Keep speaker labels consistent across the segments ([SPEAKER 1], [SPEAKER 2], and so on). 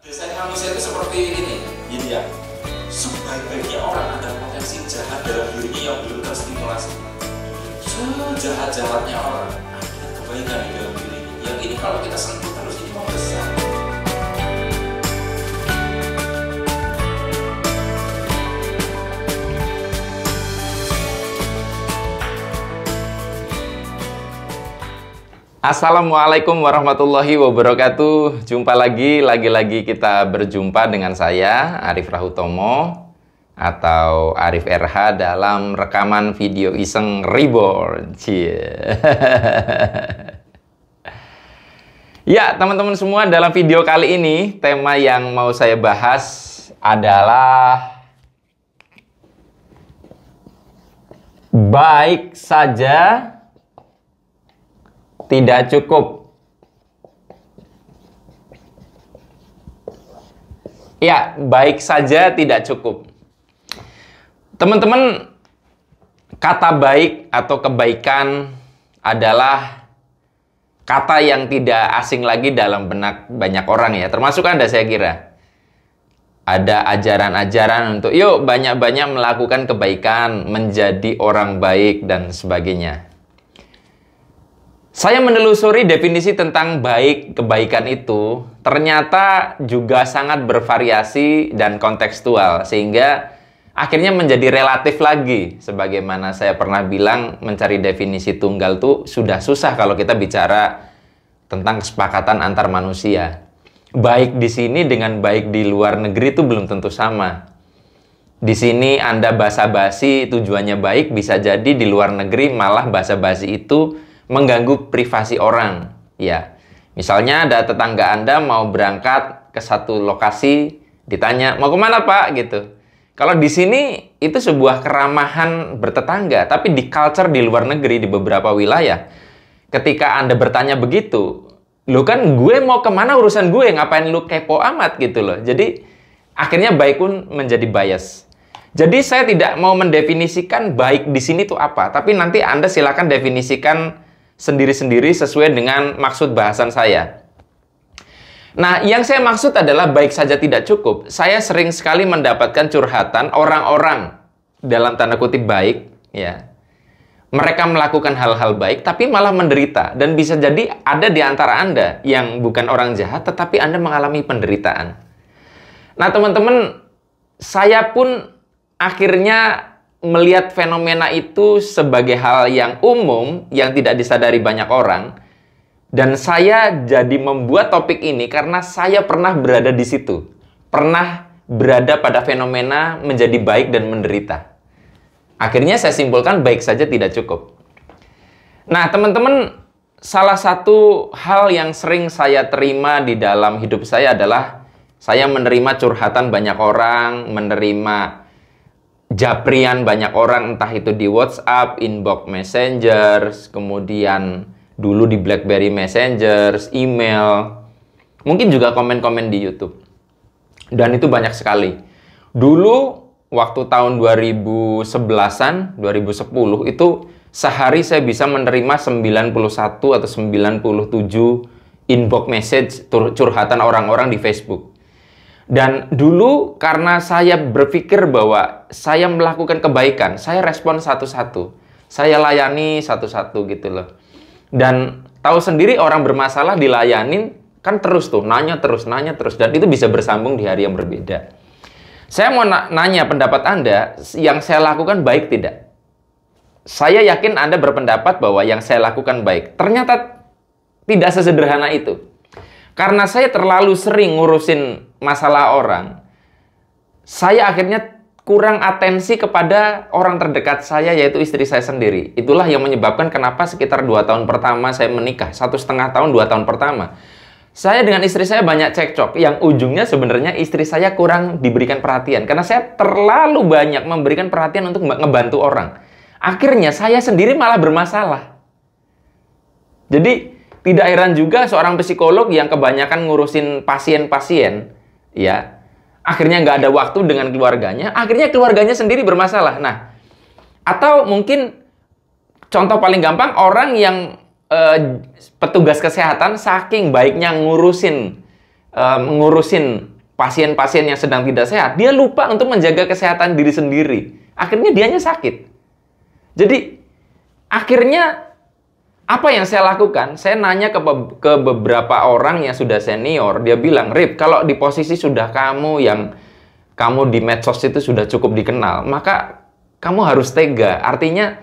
[SPEAKER 1] Biasanya manusia itu seperti ini, yin yang sebaik-baiknya orang ada potensi jahat dalam dirinya yang belum terstimulasi. Sejahat-jahatnya orang ada kebaikan di dalam diri. Yang ini kalau kita sentuh terus ini membesar.
[SPEAKER 2] Assalamualaikum warahmatullahi wabarakatuh. Jumpa lagi kita berjumpa dengan saya Arif Rahutomo atau Arif RH dalam rekaman video iseng reborn. Ya, teman-teman semua, dalam video kali ini tema yang mau saya bahas adalah baik saja tidak cukup. Ya, baik saja tidak cukup. Teman-teman, kata baik atau kebaikan adalah kata yang tidak asing lagi dalam benak banyak orang ya, termasuk Anda saya kira. Ada ajaran-ajaran untuk yuk banyak-banyak melakukan kebaikan, menjadi orang baik dan sebagainya. Saya menelusuri definisi tentang baik, kebaikan itu ternyata juga sangat bervariasi dan kontekstual, sehingga akhirnya menjadi relatif lagi. Sebagaimana saya pernah bilang, mencari definisi tunggal tuh sudah susah kalau kita bicara tentang kesepakatan antar manusia. Baik di sini dengan baik di luar negeri itu belum tentu sama. Di sini Anda basa-basi tujuannya baik, bisa jadi di luar negeri malah basa-basi itu mengganggu privasi orang. Ya, misalnya ada tetangga Anda mau berangkat ke satu lokasi, ditanya, mau kemana Pak? Gitu. Kalau di sini itu sebuah keramahan bertetangga, tapi di culture di luar negeri, di beberapa wilayah, ketika Anda bertanya begitu, lu kan gue mau kemana urusan gue, ngapain lu kepo amat gitu loh. Jadi akhirnya baik pun menjadi bias. Jadi saya tidak mau mendefinisikan baik di sini tuh apa, tapi nanti Anda silakan definisikan sendiri-sendiri sesuai dengan maksud bahasan saya. Nah, yang saya maksud adalah baik saja tidak cukup. Saya sering sekali mendapatkan curhatan orang-orang dalam tanda kutip baik, ya. Mereka melakukan hal-hal baik tapi malah menderita, dan bisa jadi ada di antara Anda yang bukan orang jahat tetapi Anda mengalami penderitaan. Nah, teman-teman, saya pun akhirnya melihat fenomena itu sebagai hal yang umum yang tidak disadari banyak orang, dan saya jadi membuat topik ini karena saya pernah berada di situ, pernah berada pada fenomena menjadi baik dan menderita. Akhirnya saya simpulkan baik saja tidak cukup. Nah, teman-teman, salah satu hal yang sering saya terima di dalam hidup saya adalah saya menerima curhatan banyak orang, menerima japrian banyak orang, entah itu di WhatsApp, inbox Messenger, kemudian dulu di BlackBerry Messenger, email, mungkin juga komen-komen di YouTube. Dan itu banyak sekali. Dulu, waktu tahun 2011-an, 2010, itu sehari saya bisa menerima 91 atau 97 inbox message curhatan orang-orang di Facebook. Dan dulu karena saya berpikir bahwa saya melakukan kebaikan, saya respon satu-satu. Saya layani satu-satu gitu loh. Dan tahu sendiri orang bermasalah dilayanin kan terus tuh, nanya terus. Dan itu bisa bersambung di hari yang berbeda. Saya mau nanya pendapat Anda, yang saya lakukan baik tidak? Saya yakin Anda berpendapat bahwa yang saya lakukan baik. Ternyata tidak sesederhana itu. Karena saya terlalu sering ngurusin masalah orang, saya akhirnya kurang atensi kepada orang terdekat saya, yaitu istri saya sendiri. Itulah yang menyebabkan kenapa sekitar 2 tahun pertama saya menikah, 1,5 tahun, 2 tahun pertama, saya dengan istri saya banyak cekcok, yang ujungnya sebenarnya istri saya kurang diberikan perhatian, karena saya terlalu banyak memberikan perhatian untuk ngebantu orang. Akhirnya saya sendiri malah bermasalah. Jadi tidak heran juga seorang psikolog yang kebanyakan ngurusin pasien-pasien, ya, akhirnya nggak ada waktu dengan keluarganya, akhirnya keluarganya sendiri bermasalah. Nah, atau mungkin contoh paling gampang, orang yang petugas kesehatan saking baiknya ngurusin pasien-pasien yang sedang tidak sehat, dia lupa untuk menjaga kesehatan diri sendiri. Akhirnya dianya sakit. Jadi, akhirnya apa yang saya lakukan? Saya nanya ke beberapa orang yang sudah senior. Dia bilang, Rip, kalau di posisi sudah kamu yang kamu di medsos itu sudah cukup dikenal, maka kamu harus tega. Artinya,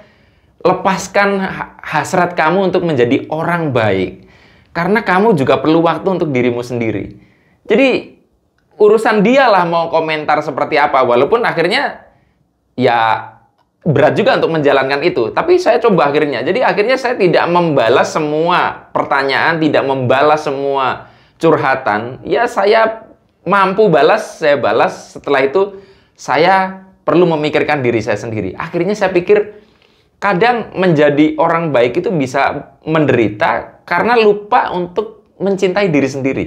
[SPEAKER 2] lepaskan hasrat kamu untuk menjadi orang baik. Karena kamu juga perlu waktu untuk dirimu sendiri. Jadi, urusan dialah mau komentar seperti apa. Walaupun akhirnya, ya berat juga untuk menjalankan itu. Tapi saya coba akhirnya. Jadi akhirnya saya tidak membalas semua pertanyaan, tidak membalas semua curhatan. Ya saya mampu balas, saya balas. Setelah itu saya perlu memikirkan diri saya sendiri. Akhirnya saya pikir kadang menjadi orang baik itu bisa menderita karena lupa untuk mencintai diri sendiri.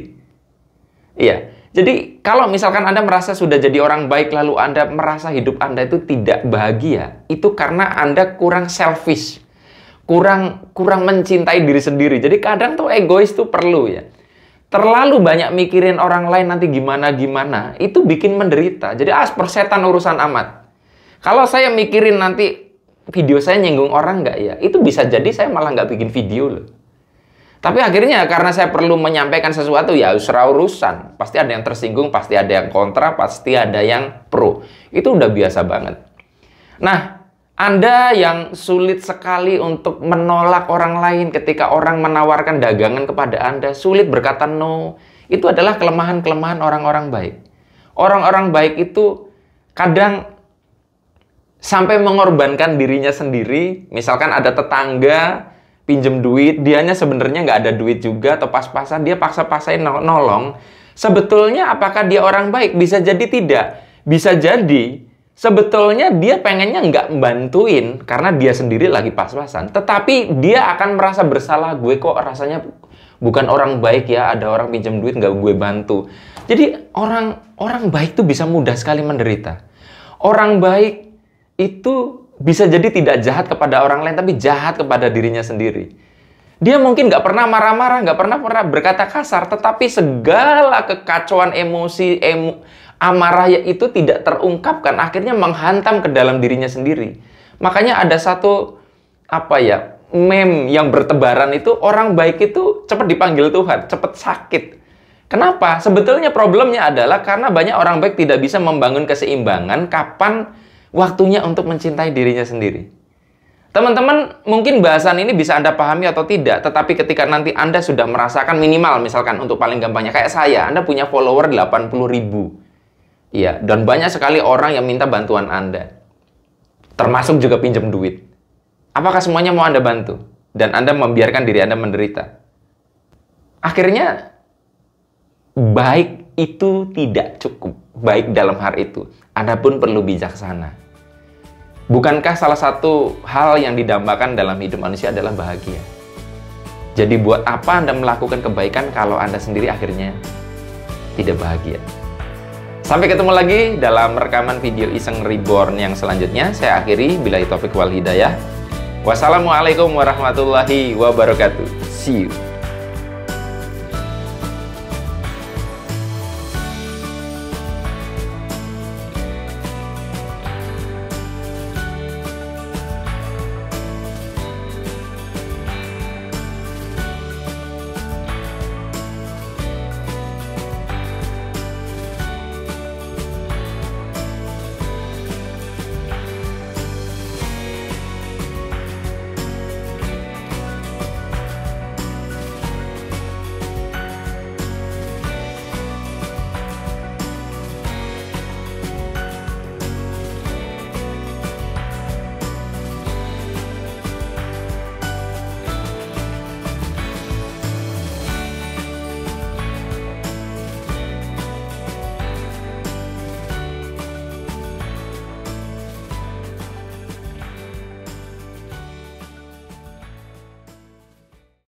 [SPEAKER 2] Iya. Jadi kalau misalkan Anda merasa sudah jadi orang baik lalu Anda merasa hidup Anda itu tidak bahagia, itu karena Anda kurang selfish, kurang mencintai diri sendiri. Jadi kadang tuh egois tuh perlu ya. Terlalu banyak mikirin orang lain nanti gimana-gimana, itu bikin menderita. Jadi persetan urusan amat. Kalau saya mikirin nanti video saya nyinggung orang nggak ya, itu bisa jadi saya malah nggak bikin video loh. Tapi akhirnya karena saya perlu menyampaikan sesuatu, ya urusan. Pasti ada yang tersinggung, pasti ada yang kontra, pasti ada yang pro. Itu udah biasa banget. Nah, Anda yang sulit sekali untuk menolak orang lain ketika orang menawarkan dagangan kepada Anda, sulit berkata no, itu adalah kelemahan-kelemahan orang-orang baik. Orang-orang baik itu kadang sampai mengorbankan dirinya sendiri. Misalkan ada tetangga pinjem duit, dianya sebenarnya nggak ada duit juga, atau pas-pasan dia paksa-paksain nolong. Sebetulnya apakah dia orang baik? Bisa jadi tidak. Bisa jadi sebetulnya dia pengennya nggak membantuin karena dia sendiri lagi pas-pasan. Tetapi dia akan merasa bersalah, gue kok rasanya bukan orang baik ya, ada orang pinjam duit nggak gue bantu. Jadi orang baik tuh bisa mudah sekali menderita. Orang baik itu bisa jadi tidak jahat kepada orang lain, tapi jahat kepada dirinya sendiri. Dia mungkin nggak pernah marah-marah, nggak pernah berkata kasar, tetapi segala kekacauan emosi, amarah itu tidak terungkapkan, akhirnya menghantam ke dalam dirinya sendiri. Makanya ada satu meme yang bertebaran itu, orang baik itu cepat dipanggil Tuhan, cepat sakit. Kenapa? Sebetulnya problemnya adalah karena banyak orang baik tidak bisa membangun keseimbangan kapan waktunya untuk mencintai dirinya sendiri. Teman-teman, mungkin bahasan ini bisa Anda pahami atau tidak, tetapi ketika nanti Anda sudah merasakan minimal, misalkan untuk paling gampangnya, kayak saya, Anda punya follower 80.000. Iya, dan banyak sekali orang yang minta bantuan Anda. Termasuk juga pinjam duit. Apakah semuanya mau Anda bantu? Dan Anda membiarkan diri Anda menderita? Akhirnya, baik itu tidak cukup. Baik dalam hal itu. Anda pun perlu bijaksana. Bukankah salah satu hal yang didambakan dalam hidup manusia adalah bahagia? Jadi buat apa Anda melakukan kebaikan kalau Anda sendiri akhirnya tidak bahagia? Sampai ketemu lagi dalam rekaman video Iseng Reborn yang selanjutnya. Saya akhiri, billahi taufik wal hidayah. Wassalamualaikum warahmatullahi wabarakatuh. See you.